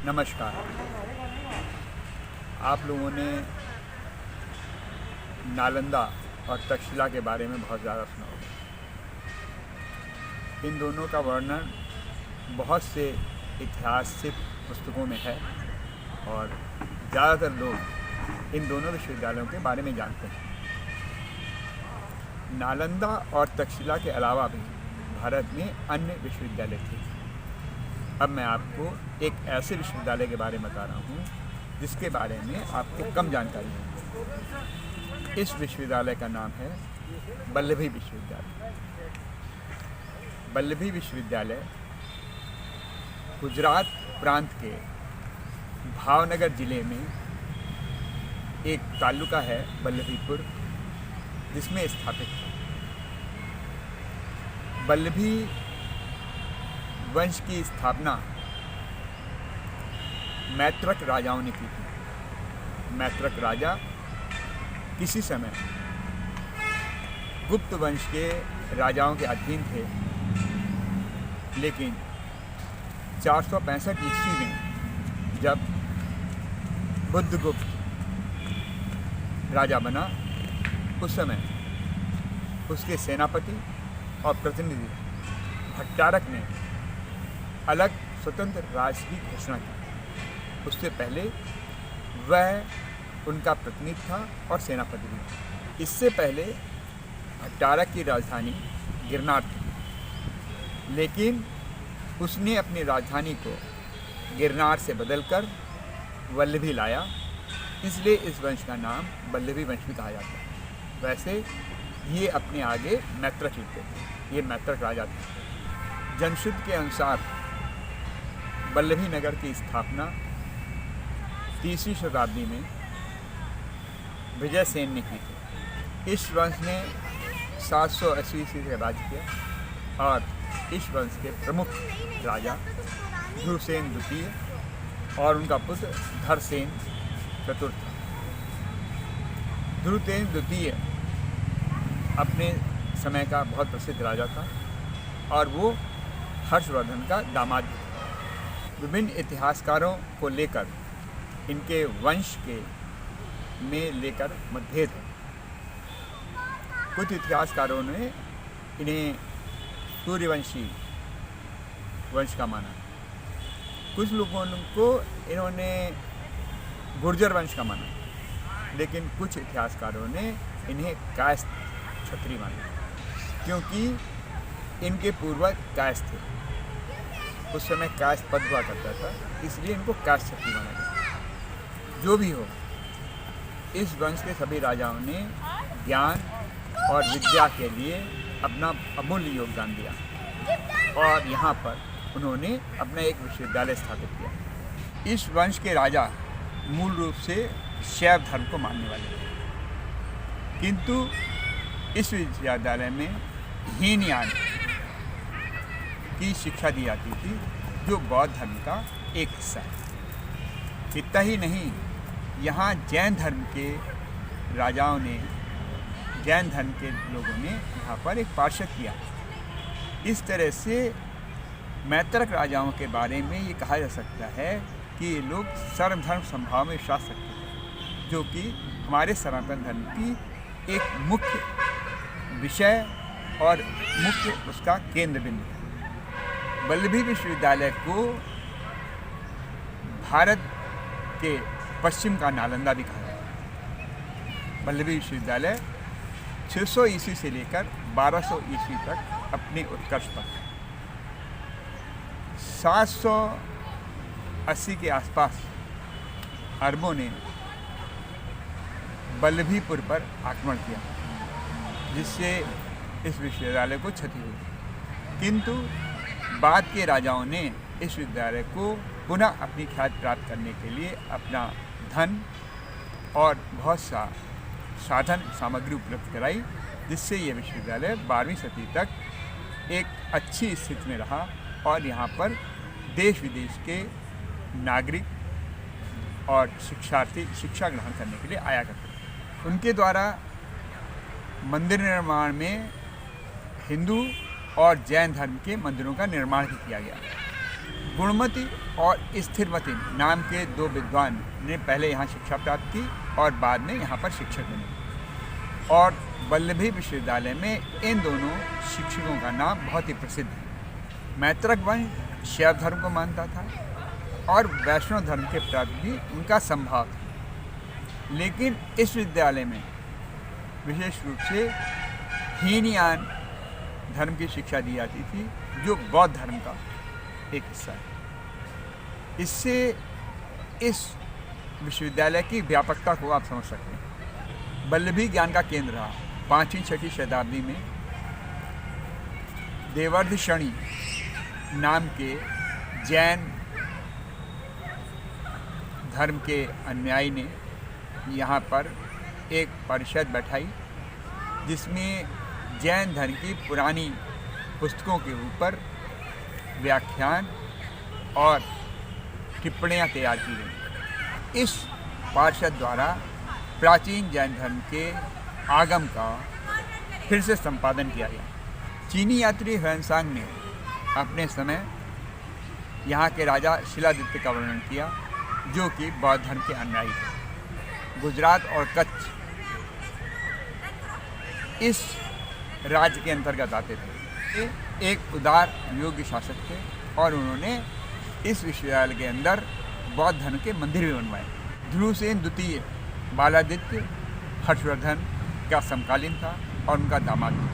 नमस्कार। आप लोगों ने नालंदा और तक्षशिला के बारे में बहुत ज़्यादा सुना होगा। इन दोनों का वर्णन बहुत से ऐतिहासिक पुस्तकों में है और ज़्यादातर लोग इन दोनों विश्वविद्यालयों के बारे में जानते हैं। नालंदा और तक्षशिला के अलावा भी भारत में अन्य विश्वविद्यालय थे। अब मैं आपको एक ऐसे विश्वविद्यालय के बारे में बता रहा हूँ जिसके बारे में आपको कम जानकारी है। इस विश्वविद्यालय का नाम है वल्लभी विश्वविद्यालय। वल्लभी विश्वविद्यालय गुजरात प्रांत के भावनगर जिले में एक तालुका है वल्लभीपुर, जिसमें स्थापित है। वल्लभी वंश की स्थापना मैत्रक राजाओं ने की थी। मैत्रक राजा किसी समय गुप्त वंश के राजाओं के अधीन थे, लेकिन 465 ईस्वी में जब बुद्धगुप्त राजा बना, उस समय उसके सेनापति और प्रतिनिधि भट्टारक ने अलग स्वतंत्र राज्य की घोषणा की। उससे पहले वह उनका प्रतिनिधि था और सेनापति भी। इससे पहले भट्टारक की राजधानी गिरनार थी, लेकिन उसने अपनी राजधानी को गिरनार से बदलकर वल्लभी लाया, इसलिए इस वंश का नाम वल्लभी वंश भी कहा जाता है। वैसे ये अपने आगे मैत्रक लिखते थे। ये मैत्रक राजा थे। जनशुद्ध के अनुसार वल्लभी नगर की स्थापना 3वीं शताब्दी में विजयसेन ने की थी। इस वंश ने 780 ईस्वी से राज्य किया और इस वंश के प्रमुख राजा ध्रुवसेन द्वितीय और उनका पुत्र धरसेन चतुर्थ। ध्रुवसेन द्वितीय अपने समय का बहुत प्रसिद्ध राजा था और वो हर्षवर्धन का दामाद था। विभिन्न इतिहासकारों को लेकर इनके वंश के में लेकर मतभेद है। कुछ इतिहासकारों ने इन्हें सूर्यवंशी वंश का माना, कुछ लोगों को इन्होंने गुर्जर वंश का माना, लेकिन कुछ इतिहासकारों ने इन्हें कायस्थ क्षत्रिय माना, क्योंकि इनके पूर्वज कायस्थ थे। उस समय कायस्थ पद हुआ करता था, इसलिए इनको कायस्थ क्षत्रिय माना गया। जो भी हो, इस वंश के सभी राजाओं ने ज्ञान और विद्या के लिए अपना अमूल्य योगदान दिया और यहाँ पर उन्होंने अपना एक विश्वविद्यालय स्थापित किया। इस वंश के राजा मूल रूप से शैव धर्म को मानने वाले थे, किंतु इस विश्वविद्यालय में हीनयान की शिक्षा दी जाती थी, जो बौद्ध धर्म का एक हिस्सा है। इतना ही नहीं, यहाँ जैन धर्म के राजाओं ने, जैन धर्म के लोगों ने यहाँ पर एक पार्षद किया। इस तरह से मैत्रक राजाओं के बारे में ये कहा जा सकता है कि ये लोग सर्वधर्म समभाव में विश्वास रखते हैं, जो कि हमारे सनातन धर्म की एक मुख्य विषय और मुख्य उसका केंद्र बिंदु है। वल्लभी विश्वविद्यालय को भारत के पश्चिम का नालंदा भी कहा जाता है। वल्लभी विश्वविद्यालय 600 ईस्वी से लेकर 1200 ईस्वी तक अपने उत्कर्ष पर है। 780 के आसपास अरबों ने वल्लभीपुर पर आक्रमण किया, जिससे इस विश्वविद्यालय को क्षति हुई। किंतु बाद के राजाओं ने इस विद्यालय को पुनः अपनी ख्याति प्राप्त करने के लिए अपना धन और बहुत सा साधन सामग्री उपलब्ध कराई, जिससे ये विश्वविद्यालय 12वीं सदी तक एक अच्छी स्थिति में रहा और यहाँ पर देश विदेश के नागरिक और शिक्षार्थी शिक्षा ग्रहण करने के लिए आया करते थे। उनके द्वारा मंदिर निर्माण में हिंदू और जैन धर्म के मंदिरों का निर्माण भी किया गया। गुणमती और स्थिरमती नाम के 2 विद्वान ने पहले यहाँ शिक्षा प्राप्त की और बाद में यहाँ पर शिक्षक बने। और वल्लभी विश्वविद्यालय में इन दोनों शिक्षकों का नाम बहुत ही प्रसिद्ध है। मैत्रक वंश शैव धर्म को मानता था और वैष्णव धर्म के प्रति भी उनका संभाव था, लेकिन इस विद्यालय में विशेष रूप से हीनयान धर्म की शिक्षा दी जाती थी, जो बौद्ध धर्म का एक हिस्सा है। इससे इस विश्वविद्यालय की व्यापकता को आप समझ सकते हैं। वल्लभी ज्ञान का केंद्र रहा। 5वीं-6वीं शताब्दी में देवर्धशणी नाम के जैन धर्म के अनुयायी ने यहाँ पर एक परिषद बैठाई, जिसमें जैन धर्म की पुरानी पुस्तकों के ऊपर व्याख्यान और टिप्पणियाँ तैयार की गई। इस पार्षद द्वारा प्राचीन जैन धर्म के आगम का फिर से संपादन किया गया। चीनी यात्री ह्वेनसांग ने अपने समय यहाँ के राजा शिलादित्य का वर्णन किया, जो कि बौद्ध धर्म के अनुयायी थे। गुजरात और कच्छ इस राज्य के अंतर्गत आते थे। ये एक उदार योग्य शासक थे और उन्होंने इस विश्वविद्यालय के अंदर बौद्ध धर्म के मंदिर भी बनवाए। ध्रुवसेन द्वितीय बालादित्य हर्षवर्धन का समकालीन था और उनका दामाद था।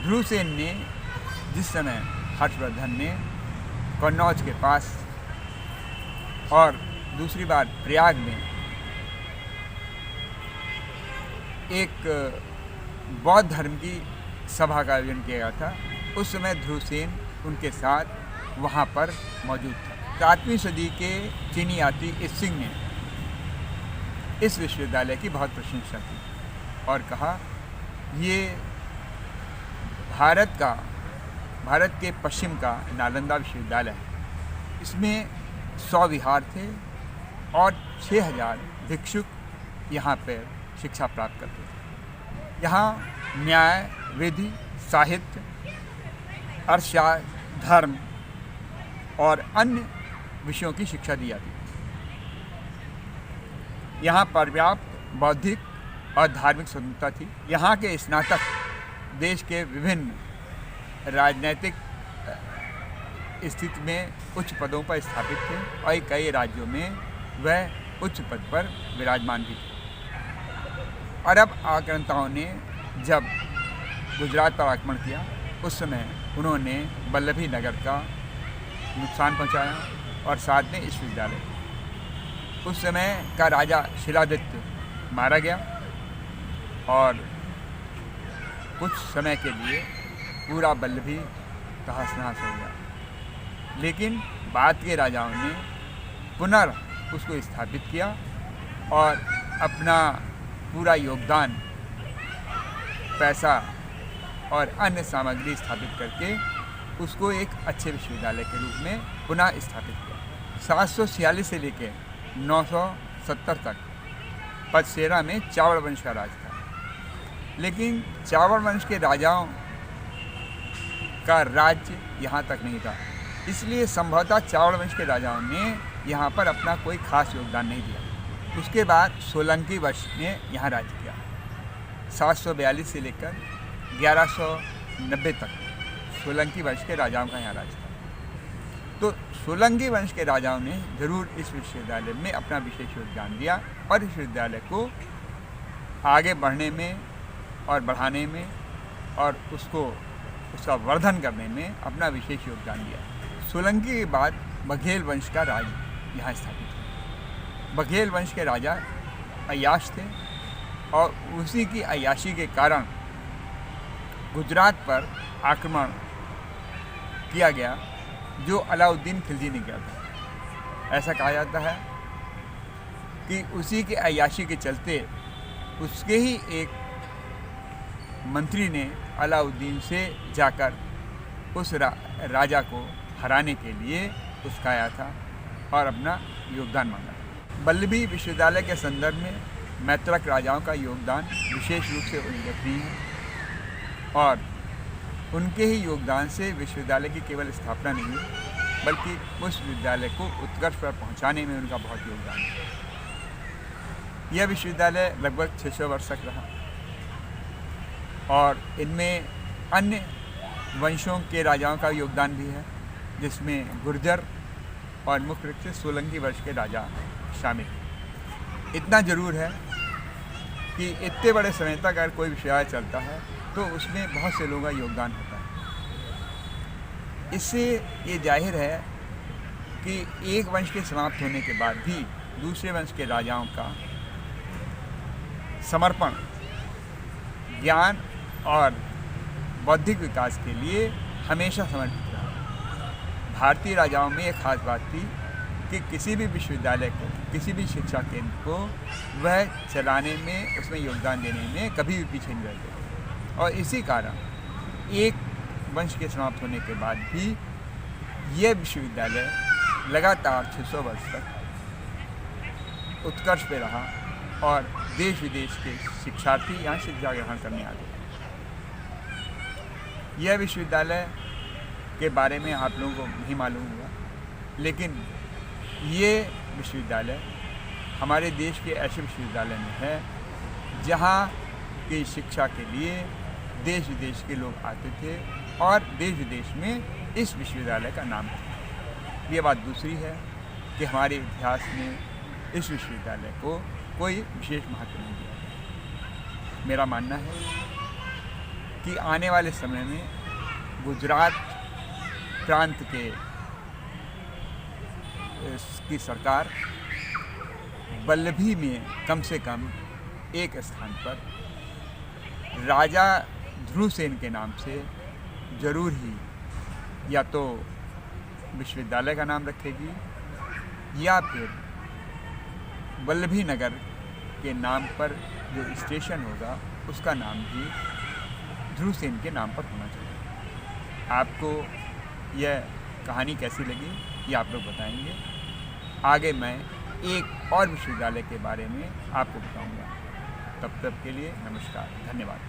ध्रुवसेन ने जिस समय हर्षवर्धन ने कन्नौज के पास और दूसरी बार प्रयाग में एक बौद्ध धर्म की सभा का आयोजन किया गया था, उस समय ध्रुवसेन उनके साथ वहाँ पर मौजूद था। 7वीं सदी के चीनी यात्री इत्सिंग ने इस विश्वविद्यालय की बहुत प्रशंसा की और कहा, ये भारत के पश्चिम का नालंदा विश्वविद्यालय है। इसमें 100 विहार थे और 6000 भिक्षुक यहाँ पर शिक्षा प्राप्त करते थे। यहाँ न्याय, विधि, साहित्य, अर्थशास्त्र, धर्म और अन्य विषयों की शिक्षा दी जाती है। यहाँ पर्याप्त बौद्धिक और धार्मिक स्वतंत्रता थी। यहाँ के स्नातक देश के विभिन्न राजनीतिक स्थिति में उच्च पदों पर स्थापित थे और कई राज्यों में वह उच्च पद पर विराजमान भी थे। अरब आक्रांताओं ने जब गुजरात पर आक्रमण किया, उस समय उन्होंने वल्लभी नगर का नुकसान पहुंचाया और साथ में इस विश्वविद्यालय। उस समय का राजा शिलादित्य मारा गया और कुछ समय के लिए पूरा वल्लभी तहस-नहस हो गया, लेकिन बाद के राजाओं ने पुनः उसको स्थापित किया और अपना पूरा योगदान, पैसा और अन्य सामग्री स्थापित करके उसको एक अच्छे विश्वविद्यालय के रूप में पुनः स्थापित किया। 746 से लेकर 970 तक पचसेरा में चावड़ वंश का राज था, लेकिन चावड़ वंश के राजाओं का राज्य यहाँ तक नहीं था, इसलिए संभवतः चावड़ वंश के राजाओं ने यहाँ पर अपना कोई खास योगदान नहीं दिया। उसके बाद सोलंकी वंश ने यहाँ राज किया। 742 से लेकर 1190 तक सोलंकी वंश के राजाओं का यहाँ राज था। तो सोलंकी वंश के राजाओं ने ज़रूर इस विश्वविद्यालय में अपना विशेष योगदान दिया और इस विश्वविद्यालय को आगे बढ़ने में और बढ़ाने में और उसका वर्धन करने में अपना विशेष योगदान दिया। सोलंकी के बाद बघेल वंश का राज यहाँ स्थापित हुआ। बघेल वंश के राजा अय्याश थे और उसी की अय्याशी के कारण गुजरात पर आक्रमण किया गया, जो अलाउद्दीन खिलजी ने किया था। ऐसा कहा जाता है कि उसी के अय्याशी के चलते उसके ही एक मंत्री ने अलाउद्दीन से जाकर उस राजा को हराने के लिए उस्काया था और अपना योगदान मांगा था। वल्लभी विश्वविद्यालय के संदर्भ में मैत्रक राजाओं का योगदान विशेष रूप से उल्लेखनीय है और उनके ही योगदान से विश्वविद्यालय की केवल स्थापना नहीं हुई, बल्कि उस विद्यालय को उत्कर्ष पर पहुंचाने में उनका बहुत योगदान है। यह विश्वविद्यालय लगभग 600 वर्ष तक रहा और इनमें अन्य वंशों के राजाओं का योगदान भी है, जिसमें गुर्जर और मुख्य रूप से सोलंकी वंश के राजा शामिल हैं। इतना जरूर है कि इतने बड़े समय तक अगर कोई विश्वविद्यालय चलता है तो उसमें बहुत से लोगों का योगदान होता है। इससे ये जाहिर है कि एक वंश के समाप्त होने के बाद भी दूसरे वंश के राजाओं का समर्पण ज्ञान और बौद्धिक विकास के लिए हमेशा समर्पित रहा। भारतीय राजाओं में एक खास बात थी कि किसी भी विश्वविद्यालय को, किसी भी शिक्षा केंद्र को वह चलाने में, उसमें योगदान देने में कभी भी पीछे नहीं रहते। और इसी कारण एक वंश के समाप्त होने के बाद भी यह विश्वविद्यालय लगातार 600 वर्ष तक उत्कर्ष पे रहा और देश विदेश के शिक्षार्थी यहाँ शिक्षा ग्रहण करने आते। यह विश्वविद्यालय के बारे में आप लोगों को नहीं मालूम हुआ, लेकिन ये विश्वविद्यालय हमारे देश के ऐसे विश्वविद्यालय में है जहाँ की शिक्षा के लिए देश विदेश के लोग आते थे और देश विदेश में इस विश्वविद्यालय का नाम था। ये बात दूसरी है कि हमारे इतिहास में इस विश्वविद्यालय को कोई विशेष महत्व नहीं दिया गया। मेरा मानना है कि आने वाले समय में गुजरात प्रांत की सरकार वल्लभी में कम से कम एक स्थान पर राजा ध्रुवसेन के नाम से जरूर ही या तो विश्वविद्यालय का नाम रखेगी या फिर वल्लभी नगर के नाम पर जो स्टेशन होगा उसका नाम भी ध्रुवसेन के नाम पर होना चाहिए। आपको यह कहानी कैसी लगी ये आप लोग बताएंगे। आगे मैं एक और विश्वविद्यालय के बारे में आपको बताऊंगा। तब तक के लिए नमस्कार, धन्यवाद।